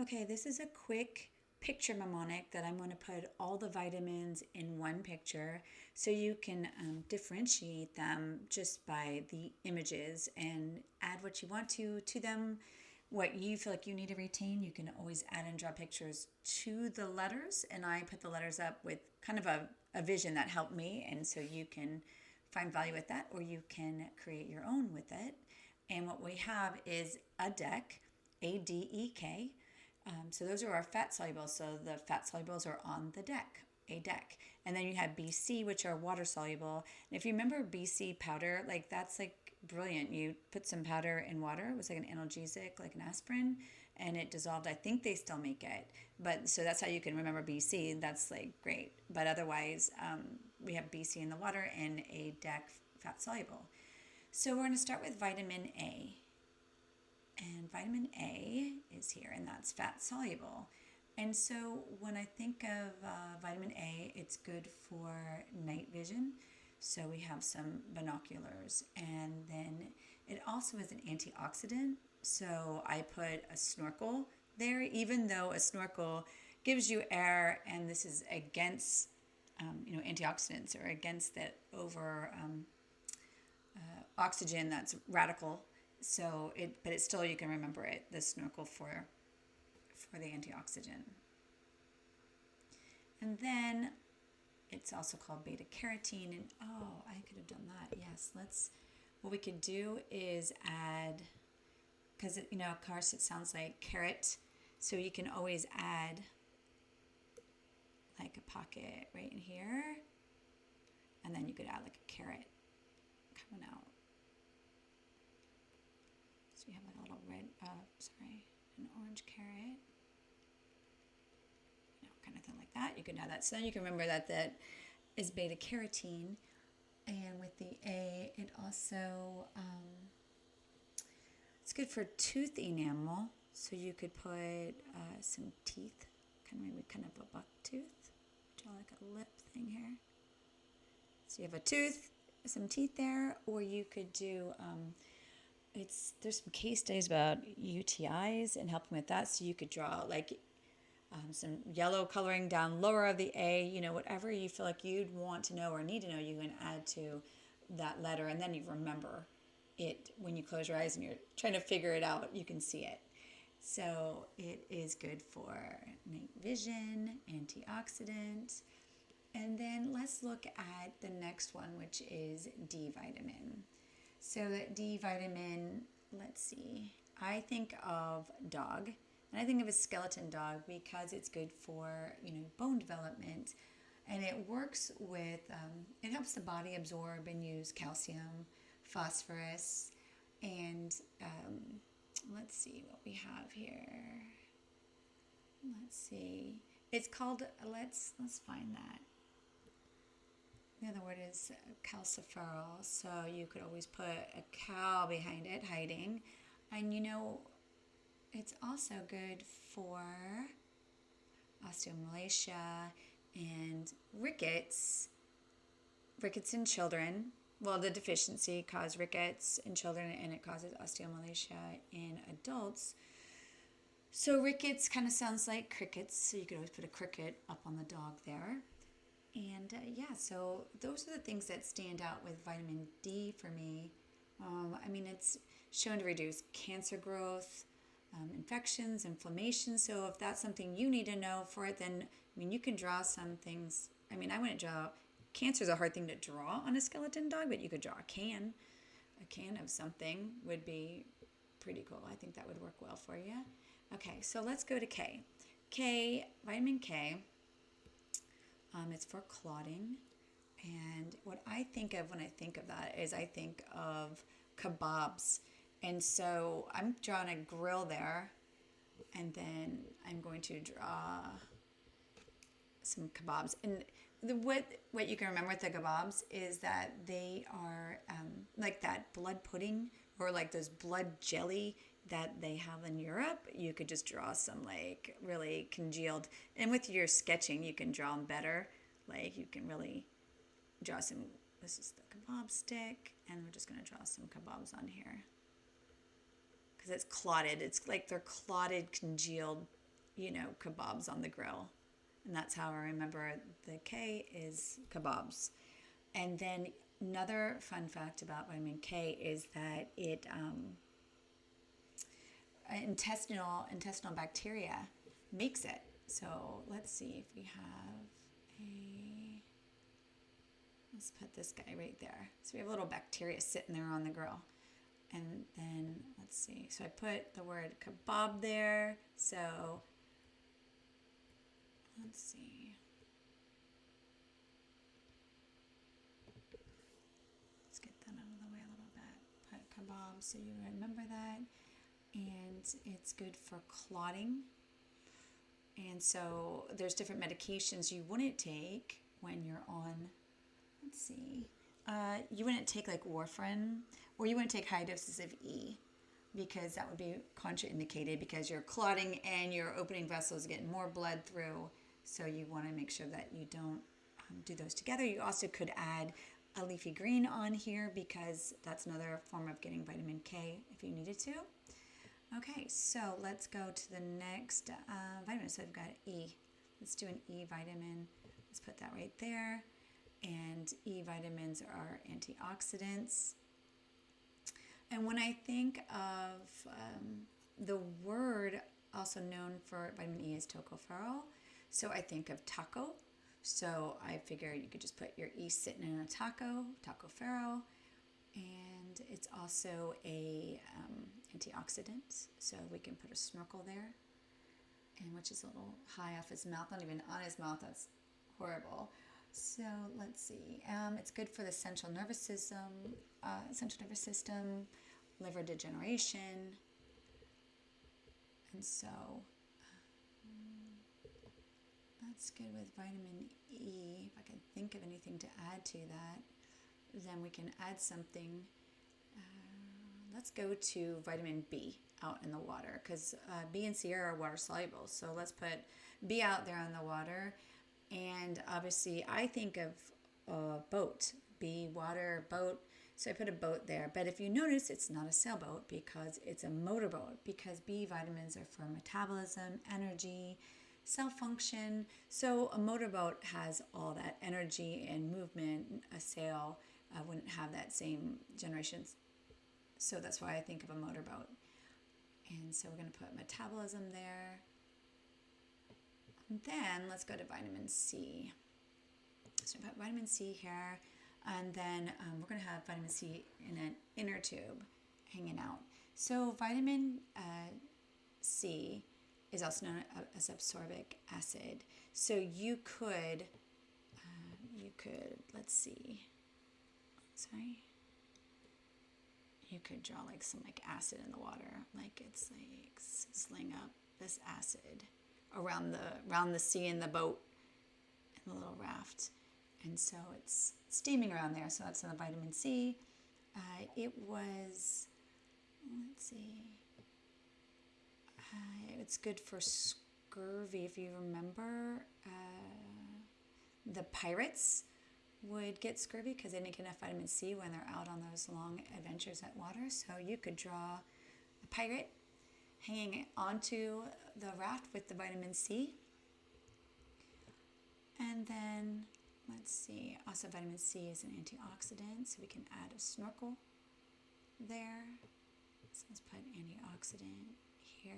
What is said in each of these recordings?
Okay, this is a quick picture mnemonic that I'm going to put all the vitamins in one picture so you can differentiate them just by the images and add what you want to them. What you feel like you need to retain, you can always add and draw pictures to the letters. And I put the letters up with kind of a vision that helped me. And so you can find value with that or you can create your own with it. And what we have is a deck, ADEK. So those are our fat solubles. So the fat solubles are on the deck, a deck. And then you have BC, which are water soluble. And if you remember BC powder, like that's like brilliant. You put some powder in water. It was like an analgesic, like an aspirin, and it dissolved. I think they still make it. But so that's how you can remember BC. That's like great. But otherwise, we have BC in the water and a deck fat soluble. So we're going to start with vitamin A. And vitamin A is here, and that's fat soluble. And so when I think of vitamin A, it's good for night vision. So we have some binoculars, and then it also is an antioxidant. So I put a snorkel there, even though a snorkel gives you air, and this is against antioxidants or against that over oxygen that's radical. So but it's still, you can remember it, the snorkel for the antioxidant. And then it's also called beta carotene. And oh, I could have done that. Yes, what we could do is add, because of course it sounds like carrot. So you can always add like a pocket right in here. And then you could add like a carrot coming out. So you have like a little red, an orange carrot, kind of thing like that. You can add that. So then you can remember that is beta carotene. And with the A, it also, it's good for tooth enamel. So you could put some teeth, maybe a buck tooth. Draw like a lip thing here. So you have a tooth, some teeth there, or you could do, there's some case studies about UTIs and helping with that. So you could draw like some yellow coloring down lower of the A, whatever you feel like you'd want to know or need to know, you can add to that letter. And then you remember it when you close your eyes and you're trying to figure it out, you can see it. So it is good for night vision, antioxidant. And then let's look at the next one, which is D vitamin. So that D vitamin, let's see, I think of dog, and I think of a skeleton dog because it's good for, bone development. And it works with, it helps the body absorb and use calcium, phosphorus, and let's see what we have here. Let's see. It's called, let's find that. The other word is calciferol, so you could always put a cow behind it, hiding. And it's also good for osteomalacia and rickets. Rickets in children. Well, the deficiency causes rickets in children, and it causes osteomalacia in adults. So rickets kind of sounds like crickets, so you could always put a cricket up on the dog there. And so those are the things that stand out with vitamin D for me. It's shown to reduce cancer growth, infections, inflammation. So if that's something you need to know for it, then, you can draw some things. I wouldn't draw, cancer is a hard thing to draw on a skeleton dog, but you could draw a can. A can of something would be pretty cool. I think that would work well for you. Okay, so let's go to K. Vitamin K. It's for clotting. And what I think of when I think of that is I think of kebabs. And so I'm drawing a grill there. And then I'm going to draw some kebabs. And what you can remember with the kebabs is that they are like that blood pudding or like those blood jelly that they have in Europe. You could just draw some like really congealed. And with your sketching, you can draw them better. Like you can really draw some. This is the kebab stick, and we're just going to draw some kebabs on here because it's clotted. It's like they're clotted, congealed kebabs on the grill. And that's how I remember the K is kebabs. And then another fun fact about vitamin K is that it intestinal bacteria makes it. So let's see if we have let's put this guy right there. So we have a little bacteria sitting there on the grill. And then let's see. So I put the word kebab there. So let's see. Let's get that out of the way a little bit. Put kebab so you remember that. And it's good for clotting. And so there's different medications you wouldn't take when you're on, let's see, you wouldn't take like warfarin, or you wouldn't take high doses of E, because that would be contraindicated because you're clotting and your opening vessels getting more blood through. So you want to make sure that you don't do those together. You also could add a leafy green on here because that's another form of getting vitamin K if you needed to. Okay, so let's go to the next vitamin. So we've got E. Let's do an E vitamin. Let's put that right there. And E vitamins are antioxidants. And when I think of the word also known for vitamin E is tocopherol, so I think of taco. So I figured you could just put your E sitting in a tocopherol. And it's also a antioxidant, so we can put a snorkel there, and which is a little high off his mouth, not even on his mouth. That's horrible. So let's see. It's good for the central nervous system, liver degeneration, and so that's good with vitamin E. If I can think of anything to add to that, then we can add something. Let's go to vitamin B out in the water, because B and C are water soluble. So let's put B out there in the water. And obviously I think of a boat, B, water, boat. So I put a boat there. But if you notice, it's not a sailboat because it's a motorboat, because B vitamins are for metabolism, energy, cell function. So a motorboat has all that energy and movement. A sail wouldn't have that same generation. So that's why I think of a motorboat. And so we're going to put metabolism there. And then let's go to vitamin C. So I put vitamin C here. And then we're going to have vitamin C in an inner tube hanging out. So vitamin C is also known as ascorbic acid. So you could, let's see, you could draw like some like acid in the water, like it's like sizzling up this acid around the sea in the boat, in the little raft. And so it's steaming around there. So that's the vitamin C. It was, let's see, it's good for scurvy. If you remember, the pirates would get scurvy because they didn't get enough vitamin C when they're out on those long adventures at water. So you could draw a pirate hanging onto the raft with the vitamin C. And then, let's see, also vitamin C is an antioxidant, so we can add a snorkel there. So let's put antioxidant here.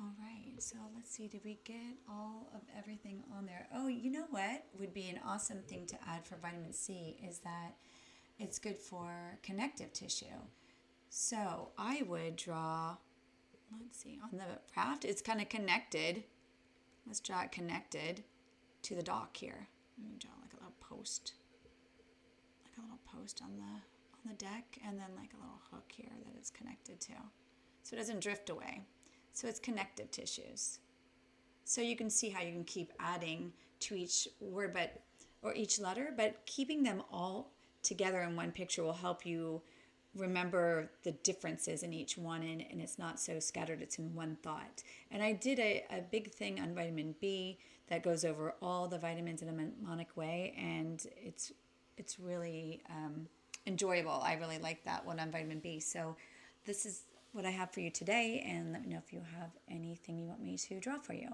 All right, so let's see, did we get all of everything on there? Oh, you know what would be an awesome thing to add for vitamin C is that it's good for connective tissue. So I would draw, let's see, on the raft, it's kind of connected. Let's draw it connected to the dock here. Let me draw like a little post on the deck, and then like a little hook here that it's connected to, so it doesn't drift away. So it's connective tissues. So you can see how you can keep adding to each word, or each letter, but keeping them all together in one picture will help you remember the differences in each one, and it's not so scattered, it's in one thought. And I did a big thing on vitamin B that goes over all the vitamins in a mnemonic way, and it's really enjoyable. I really like that one on vitamin B. So this is what I have for you today and let me know if you have anything you want me to draw for you.